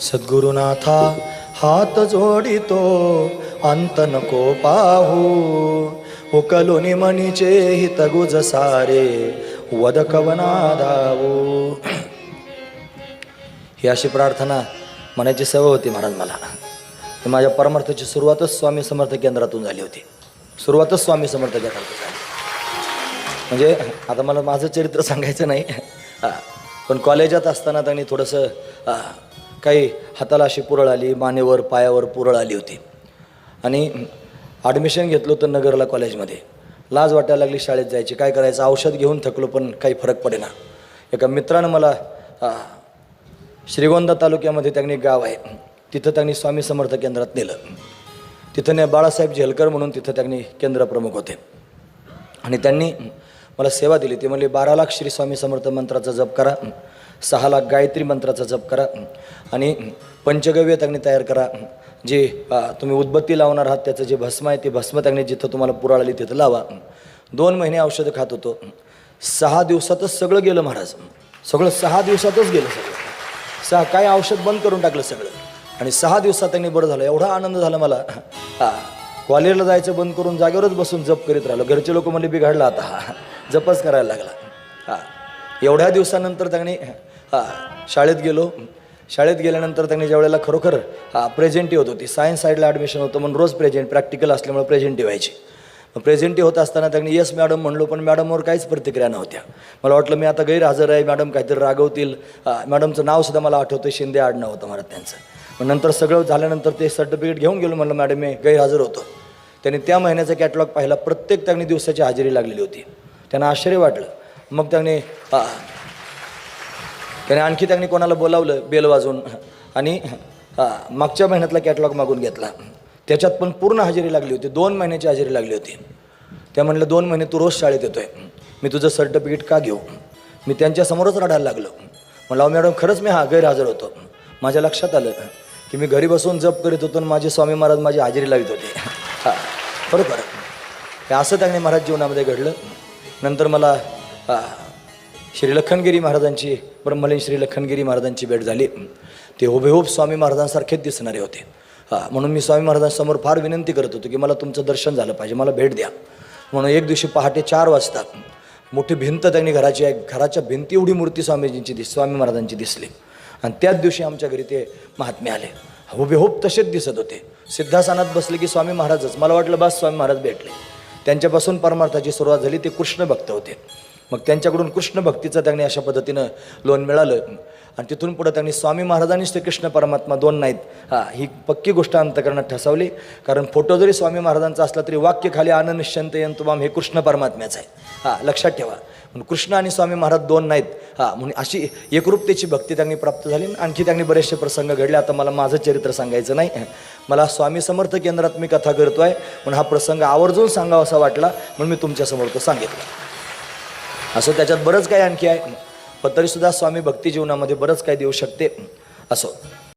सद्गुरुनाथा हात जोडितो अंत नको पाहू, उकलुनी मनीचे हित गुज सारे वद कवना धावू. ही अशी प्रार्थना म्हणायची सवय होती महाराज मला. माझ्या परमार्थाची सुरुवातच स्वामी समर्थ केंद्रातून झाली होती. सुरुवातच स्वामी समर्थ केंद्रातून झाली. म्हणजे आता मला माझं चरित्र सांगायचं नाही, पण कॉलेजात असताना त्यांनी थोडंसं काही हाताला अशी पुरळ आली, मानेवर पायावर पुरळ आली होती आणि ॲडमिशन घेतलं होतं नगरला कॉलेजमध्ये. लाज वाटायला लागली शाळेत जायची. काय करायचं, औषध घेऊन थकलो पण काही फरक पडेना. एका मित्रानं मला श्रीगोंदा तालुक्यामध्ये त्यांनी गाव आहे, तिथं त्यांनी स्वामी समर्थ केंद्रात नेलं. तिथं बाळासाहेब झेलकर म्हणून तिथं त्यांनी केंद्र प्रमुख होते आणि त्यांनी मला सेवा दिली. ते म्हणले 12 लाख श्री स्वामी समर्थ मंत्राचा जप करा, 6 लाख गायत्री मंत्राचा जप करा आणि पंचगव्य त्यांनी तयार करा. जे तुम्ही उदबत्ती लावणार आहात त्याचं जे भस्म आहे ते भस्म त्यांनी जिथं तुम्हाला पुराळ आली तिथं लावा. 2 महिने औषधं खात होतो. 6 दिवसातच सगळं गेलं महाराज. सगळं 6 दिवसातच गेलं. सगळं काय औषध बंद करून टाकलं सगळं आणि 6 दिवसात त्यांनी बरं झालं. एवढा आनंद झाला मला. कॉलेजला जायचं बंद करून जागेवरच बसून जप करीत राहिलो. घरचे लोक म्हणले बिघडला आता, जपच करायला लागला. एवढ्या दिवसानंतर त्यांनी शाळेत गेलो. शाळेत गेल्यानंतर त्यांनी ज्या वेळेला खरोखर प्रेझेंटी होत होती, सायन्स साईडला ॲडमिशन होतं म्हणून रोज प्रॅक्टिकल असल्यामुळे प्रेझेंटी व्हायची. प्रेझेंटी होत असताना त्यांनी येस मॅडम म्हणलो, पण मॅडमवर काहीच प्रतिक्रिया नव्हत्या. मला वाटलं मी आता गैरहजर आहे, मॅडम काहीतरी रागवतील. मॅडमचं नावसुद्धा मला आठवतं, शिंदे आडनाव होतं मला त्यांचं. पण नंतर सगळं झाल्यानंतर ते सर्टिफिकेट घेऊन गेलो. म्हणलं मॅडम मी गैरहजर होतो. त्यांनी त्या महिन्याचा कॅटलॉग पाहिला. प्रत्येक त्यांनी दिवसाची हजेरी लागलेली होती. त्यांना आश्चर्य वाटलं. मग त्यांनी आणखी त्यांनी कोणाला बोलावलं बेल वाजून आणि मागच्या महिन्यातला कॅटलॉग मागून घेतला. त्याच्यात पण पूर्ण हजेरी लागली होती. 2 महिन्याची हजेरी लागली होती. त्या म्हणलं 2 महिने तू रोज शाळेत येतोय, मी तुझं सर्टिफिकेट का घेऊ. मी त्यांच्यासमोरच रडायला लागलो. म्हणलं मॅडम खरंच मी गैरहजर होतो. माझ्या लक्षात आलं की मी घरी बसून जप करीत होतो आणि माझे स्वामी महाराज माझी हजेरी लावित होते. बरोबर हे असं त्यांनी महाराज जीवनामध्ये घडलं. नंतर मला श्री लखनगिरी महाराजांची, ब्रह्मलीन श्री लखनगिरी महाराजांची भेट झाली. ते हुबेहूब स्वामी महाराजांसारखेच दिसणारे होते. म्हणून मी स्वामी महाराजांसमोर फार विनंती करत होतो की मला तुमचं दर्शन झालं पाहिजे, मला भेट द्या. म्हणून एक दिवशी पहाटे 4 वाजता मोठी भिंत त्यांनी घराची आहे, घराच्या भिंती एवढी मूर्ती स्वामी महाराजांची दिसली आणि त्याच दिवशी आमच्या घरी ते महात्मे आले. हुबेहूब तसेच दिसत होते. सिद्धासनात बसले की स्वामी महाराजच. मला वाटलं बस स्वामी महाराज भेटले. त्यांच्यापासून परमार्थाची सुरुवात झाली. ते कृष्ण भक्त होते. मग त्यांच्याकडून कृष्ण भक्तीचं त्यांनी अशा पद्धतीनं लोन मिळालं आणि तिथून पुढं त्यांनी स्वामी महाराजांनी श्रीकृष्ण परमात्मा 2 नाहीत ही पक्की गोष्ट अंतकरणात ठसवली. कारण फोटो जरी स्वामी महाराजांचा असला तरी वाक्य खाली आनंद निश्चंतयंतुमाम हे कृष्ण परमात्म्याचं आहे. लक्षात ठेवा. म्हणून कृष्ण आणि स्वामी महाराज 2 नाहीत. म्हणून अशी एकरूपतेची भक्ती त्यांनी प्राप्त झाली. आणखी त्यांनी बरेचसे प्रसंग घडले. आता मला माझं चरित्र सांगायचं नाही. मला स्वामी समर्थ केंद्रात मी कथा करतो आहे म्हणून हा प्रसंग आवर्जून सांगावा असा वाटला म्हणून मी तुमच्यासमोर तो सांगितला. असं त्याच्यात बरंच काही आणखी आहे, पण तरीसुद्धा स्वामी भक्ती जीवनामध्ये बरंच काही देऊ शकते. असो.